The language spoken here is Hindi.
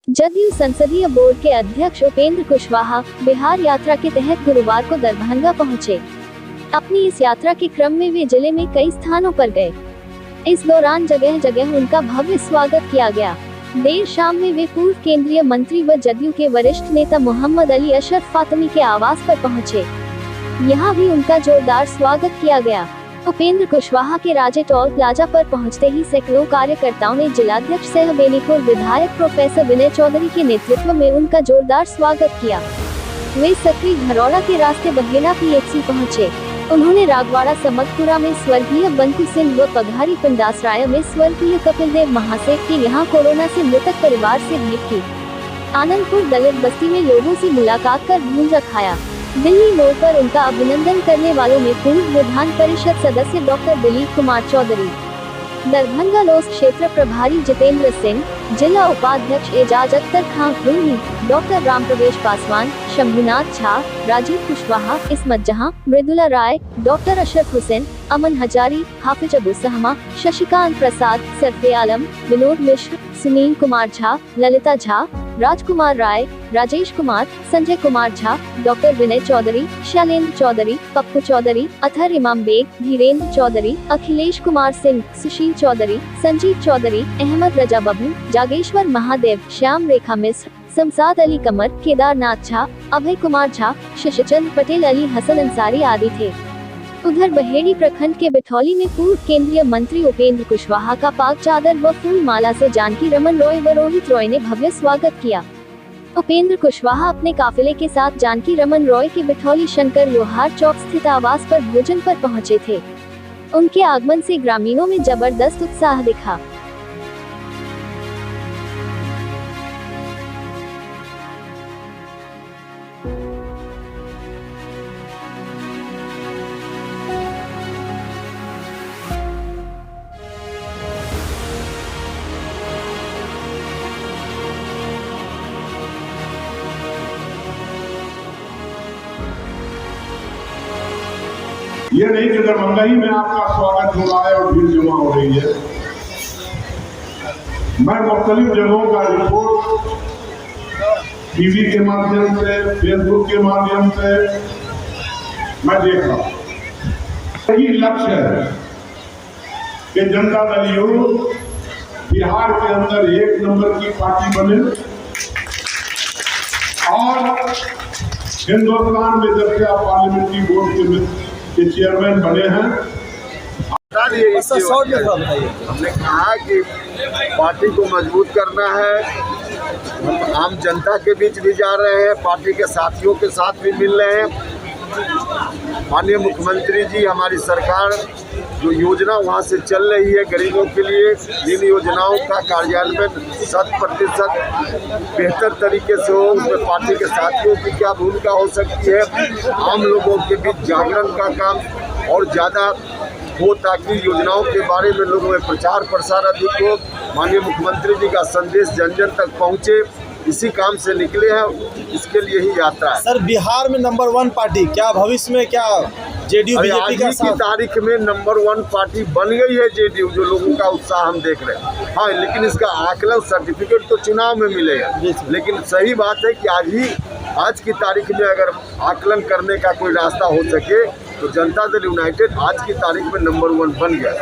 जदयू संसदीय बोर्ड के अध्यक्ष उपेंद्र कुशवाहा बिहार यात्रा के तहत गुरुवार को दरभंगा पहुंचे। अपनी इस यात्रा के क्रम में वे जिले में कई स्थानों पर गए। इस दौरान जगह जगह उनका भव्य स्वागत किया गया। देर शाम में वे पूर्व केंद्रीय मंत्री व जदयू के वरिष्ठ नेता मोहम्मद अली अशरफ फातमी के आवास पर पहुंचे। यहां भी उनका जोरदार स्वागत किया गया। उपेंद्र कुशवाहा के राजे टोल प्लाजा पर पहुंचते ही सैकड़ों कार्यकर्ताओं ने जिलाध्यक्ष सह बेनीपुर विधायक प्रोफेसर विनय चौधरी के नेतृत्व में उनका जोरदार स्वागत किया। वे सकरी घरौड़ा के रास्ते बघेला PHC पहुंचे। उन्होंने रागवाड़ा समतपुरा में स्वर्गीय बंकू सिंह व पघारी पिंडासराय में स्वर्गीय कपिल देव महासेठ के यहाँ कोरोना से मृतक परिवार से भेंट की। आनंदपुर दलित बस्ती में लोगों से मुलाकात कर भूंजा खाया। दिल्ली मोड़ पर उनका अभिनंदन करने वालों में पूर्व विधान परिषद सदस्य डॉक्टर दिलीप कुमार चौधरी, दरभंगा लोक क्षेत्र प्रभारी जितेंद्र सिंह, जिला उपाध्यक्ष एजाज अख्तर खां खुरमी, डॉक्टर राम प्रवेश पासवान, शंभुनाथ झा, राजीव कुशवाहा, इस्मत जहां, मृदुला राय, डॉक्टर अशरफ हुसैन, अमन हजारी, हाफिज अबू सहमा, शशिकांत प्रसाद, सरफे आलम, विनोद मिश्र, सुनील कुमार झा, ललिता झा, राजकुमार राय, राजेश कुमार, संजय कुमार झा, डॉक्टर विनय चौधरी, शैलेंद्र चौधरी, पप्पू चौधरी, अथर इमाम बेग, धीरेन्द्र चौधरी, अखिलेश कुमार सिंह, सुशील चौधरी, संजीव चौधरी, अहमद रजा बबू, जागेश्वर महादेव, श्याम रेखा मिश्र, शमसाद अली कमर, केदारनाथ झा, अभय कुमार झा, शशिचंद्र पटेल, अली हसन अंसारी आदि थे। उधर बहेड़ी प्रखंड के बिठौली में पूर्व केंद्रीय मंत्री उपेंद्र कुशवाहा का पाक चादर व फूल माला से जानकी रमन रॉय व रोहित रॉय ने भव्य स्वागत किया। उपेंद्र कुशवाहा अपने काफिले के साथ जानकी रमन रॉय के बिठौली शंकर लोहार चौक स्थित आवास पर भोजन पर पहुंचे थे। उनके आगमन से ग्रामीणों में जबरदस्त उत्साह दिखा। ये नहीं कि दरभंगा ही में आपका स्वागत हो रहा है और भीड़ जमा हो रही है। मैं मुख्तलिफ जगहों का रिपोर्ट टीवी के माध्यम से, फेसबुक के माध्यम से मैं देख रहा हूँ। यही लक्ष्य है कि जनता दल यू बिहार के अंदर एक नंबर की पार्टी बने और हिंदुस्तान में जब से आप पार्लियामेंट्री बोर्ड के चेयरमैन बने हैं। हमने कहा कि पार्टी को मजबूत करना है। हम आम जनता के बीच भी जा रहे हैं, पार्टी के साथियों के साथ भी मिल रहे हैं। माननीय मुख्यमंत्री जी, हमारी सरकार जो योजना वहाँ से चल रही है गरीबों के लिए, जिन योजनाओं का कार्यान्वयन 100% बेहतर तरीके से हो, उसमें पार्टी के साथियों की क्या भूमिका हो सकती है, आम लोगों के बीच जागरण का काम और ज़्यादा हो ताकि योजनाओं के बारे में लोगों में प्रचार प्रसार अधिक हो, माननीय मुख्यमंत्री जी का संदेश जन जन तक पहुँचे, इसी काम से निकले हैं। इसके लिए ही यात्रा है। सर, बिहार में नंबर 1 पार्टी क्या भविष्य में क्या जेडीयू बीजेपी का की तारीख में नंबर 1 पार्टी बन गई है जेडीयू, जो लोगों का उत्साह हम देख रहे हैं। हाँ, लेकिन इसका आकलन सर्टिफिकेट तो चुनाव में मिलेगा, लेकिन सही बात है कि आज की तारीख में अगर आकलन करने का कोई रास्ता हो सके तो जनता दल यूनाइटेड आज की तारीख में नंबर 1 बन गया।